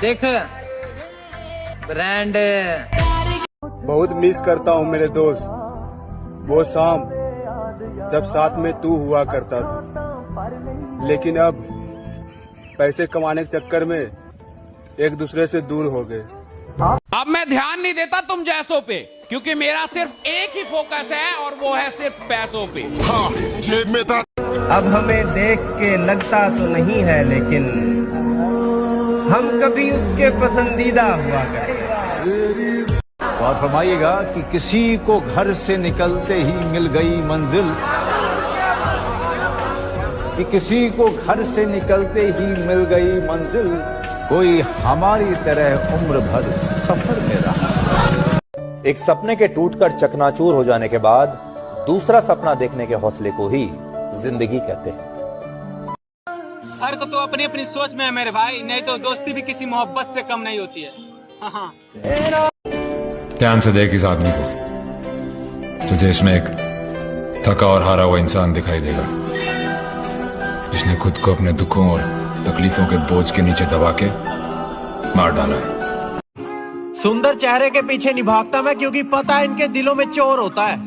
देख ब्रांड। बहुत मिस करता हूँ मेरे दोस्त, वो शाम जब साथ में तू हुआ करता था, लेकिन अब पैसे कमाने के चक्कर में एक दूसरे से दूर हो गए। अब मैं ध्यान नहीं देता तुम जैसों पे, क्योंकि मेरा सिर्फ एक ही फोकस है और वो है सिर्फ पैसों पे। हाँ, जेब में था। अब हमें देख के लगता तो नहीं है, लेकिन हम कभी उसके पसंदीदा हुआ करते। और फरमाइएगा कि किसी को घर से निकलते ही मिल गई मंजिल, कि किसी को घर से निकलते ही मिल गई मंजिल, कोई हमारी तरह उम्र भर सफर में रहा। एक सपने के टूटकर चकनाचूर हो जाने के बाद दूसरा सपना देखने के हौसले को ही जिंदगी कहते हैं। हर को तो अपनी अपनी सोच में है मेरे भाई, नहीं तो दोस्ती भी किसी मोहब्बत से कम नहीं होती है। हाँ। ध्यान से देख इस आदमी को, तुझे इसमें एक थका और हारा हुआ इंसान दिखाई देगा, जिसने खुद को अपने दुखों और तकलीफों के बोझ के नीचे दबा के मार डाला है। सुंदर चेहरे के पीछे नहीं भागता मैं, क्योंकि पता है इनके दिलों में चोर होता है।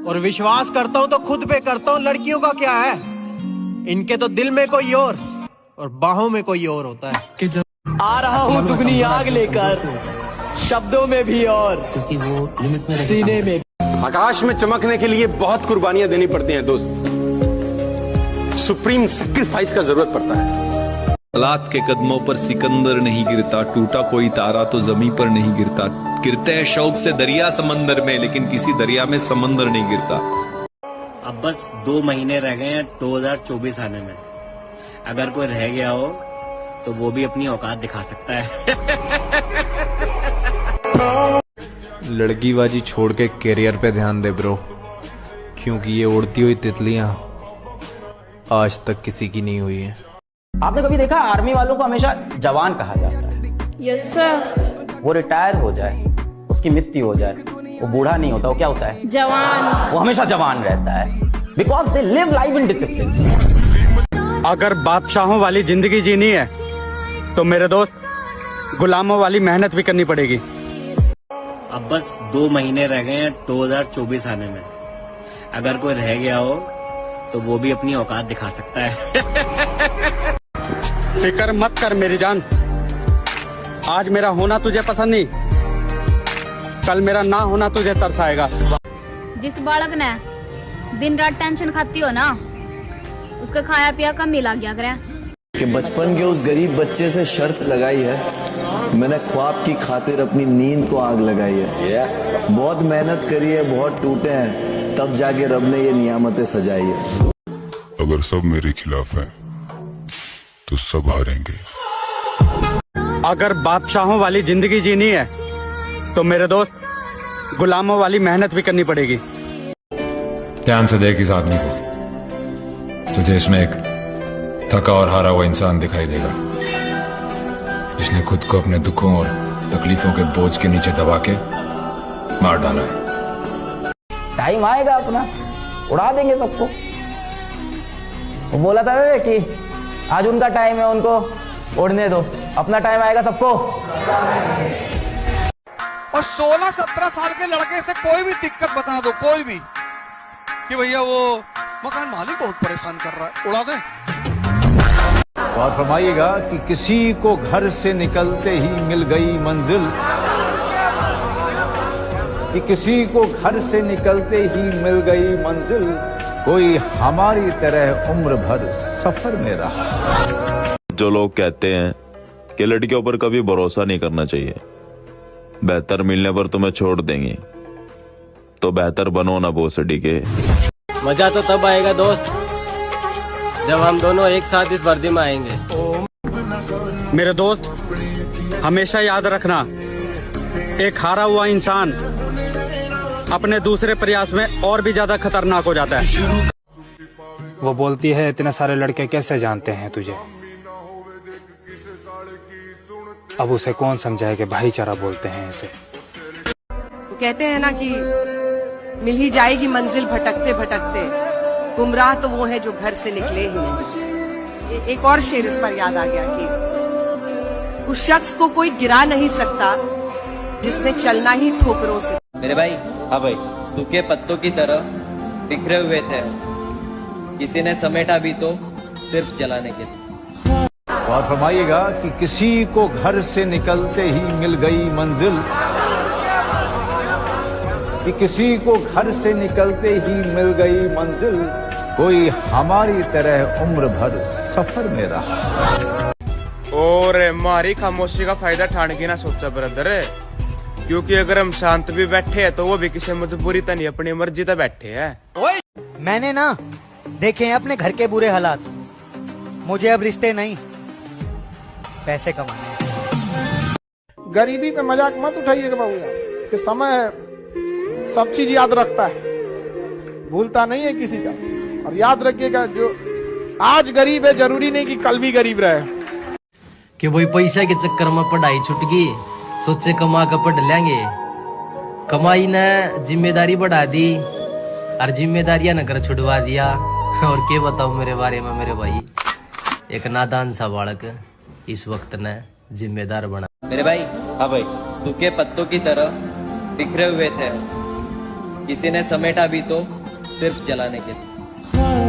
और विश्वास करता हूं तो खुद पे करता हूं, लड़कियों का क्या है, इनके तो दिल में कोई और बाहों में कोई और होता है। आ रहा हूं दुगनी आग लेकर, शब्दों में भी और सीने में। आकाश में चमकने के लिए बहुत कुर्बानियां देनी पड़ती हैं दोस्त, सुप्रीम सैक्रिफाइस का जरूरत पड़ता है। हालात के कदमों पर सिकंदर नहीं गिरता, टूटा कोई तारा तो जमीन पर नहीं गिरता, गिरते हैं शौक से दरिया समंदर में, लेकिन किसी दरिया में समंदर नहीं गिरता। अब बस 2 महीने रह गए हैं 2024 आने में, अगर कोई रह गया हो तो वो भी अपनी औकात दिखा सकता है। लड़कीबाजी छोड़ के करियर पे ध्यान दे ब्रो, क्योंकि ये उड़ती हुई तितलियां आज तक किसी की नहीं हुई है। आपने कभी देखा आर्मी वालों को हमेशा जवान कहा जाता है? Yes sir. वो रिटायर हो जाए, उसकी मृत्यु हो जाए, वो बूढ़ा नहीं होता, वो क्या होता है? जवान। वो हमेशा जवान रहता है, because they live life in discipline. अगर बादशाहों वाली जिंदगी जीनी है तो मेरे दोस्त गुलामों वाली मेहनत भी करनी पड़ेगी। अब बस 2 महीने रह गए हैं 2024 आने में, अगर कोई रह गया हो तो वो भी अपनी औकात दिखा सकता है। फिक्र मत कर मेरी जान, आज मेरा होना तुझे पसंद नहीं, कल मेरा ना होना तुझे तरसाएगा। जिस बालक ने दिन रात टेंशन खाती हो ना, उसका खाया पिया कम ही लग गया करें। कि बचपन के उस गरीब बच्चे से शर्त लगाई है, मैंने ख्वाब की खातिर अपनी नींद को आग लगाई है। बहुत मेहनत करी है, बहुत टूटे हैं, तब जाके रब ने ये नियामतें सजाई है। अगर सब मेरे खिलाफ हैं तो सब हारेंगे। अगर बादशाहों वाली जिंदगी जीनी है तो मेरे दोस्त गुलामों वाली मेहनत भी करनी पड़ेगी। ध्यान से देख इस आदमी को, तुझे इसमें एक थका और हारा हुआ इंसान दिखाई देगा, जिसने खुद को अपने दुखों और तकलीफों के बोझ के नीचे दबा के मार डाला है। टाइम आएगा अपना, उड़ा देंगे सबको। वो बोला था वे कि आज उनका टाइम है, उनको उड़ने दो, अपना टाइम आएगा सबको। और 16-17 साल के लड़के से कोई भी दिक्कत बता दो, कोई भी, कि भैया वो मकान मालिक बहुत परेशान कर रहा है, उड़ा दे। और फरमाइएगा कि किसी को घर से निकलते ही मिल गई मंजिल, कि किसी को घर से निकलते ही मिल गई मंजिल, कोई हमारी तरह उम्र भर सफर में रहा। जो लोग कहते हैं कि लड़कियों पर कभी भरोसा नहीं करना चाहिए, बेहतर मिलने पर तुम्हें छोड़ देंगी, तो बेहतर बनो ना भोसडी के। मजा तो तब आएगा दोस्त जब हम दोनों एक साथ इस वर्दी में आएंगे। मेरे दोस्त हमेशा याद रखना, एक हारा हुआ इंसान अपने दूसरे प्रयास में और भी ज्यादा खतरनाक हो जाता है। वो बोलती है इतने सारे लड़के कैसे जानते हैं तुझे, अब उसे कौन समझाए कि भाईचारा बोलते हैं इसे। तो कहते हैं ना कि मिल ही जाएगी मंजिल भटकते भटकते, गुमराह तो वो है जो घर से निकले ही नहीं। एक और शेर इस पर याद आ गया कि उस शख्स को कोई गिरा नहीं सकता जिसने चलना ही ठोकरों से। मेरे भाई, हाँ भाई, सूखे पत्तों की तरह बिखरे हुए थे, किसी ने समेटा भी तो सिर्फ जलाने के लिए। और फरमाइएगा कि किसी को घर से निकलते ही मिल गई मंजिल, कि किसी को घर से निकलते ही मिल गई मंजिल, कोई हमारी तरह उम्र भर सफर में रहा। और हमारी खामोशी का फायदा ठान के ना सोचा ब्रदर, क्योंकि अगर हम शांत भी बैठे हैं तो वो भी किसी मजबूरी तो नहीं, अपनी मर्जी तो बैठे हैं। मैंने ना देखे हैं अपने घर के बुरे हालात, मुझे अब रिश्ते नहीं, पैसे कमाने। गरीबी पे मजाक मत उठाइएगा बाबू, कि समय सब चीज याद रखता है, भूलता नहीं है किसी का। और याद रखिएगा, जो आज गरीब है जरूरी नहीं कि कल भी गरीब रहे। कि वही पैसा के चक्कर में पढ़ाई छूट गई, सोचे कमा कर पढ़ लेंगे, कमाई ने जिम्मेदारी बढ़ा दी और जिम्मेदारियां न कर छुड़वा दिया। और क्या बताऊं मेरे बारे में मेरे भाई, एक नादान सा बालक इस वक्त ने जिम्मेदार बना। मेरे भाई, हाँ भाई, सूखे पत्तों की तरह बिखरे हुए थे, किसी ने समेटा भी तो सिर्फ जलाने के लिए।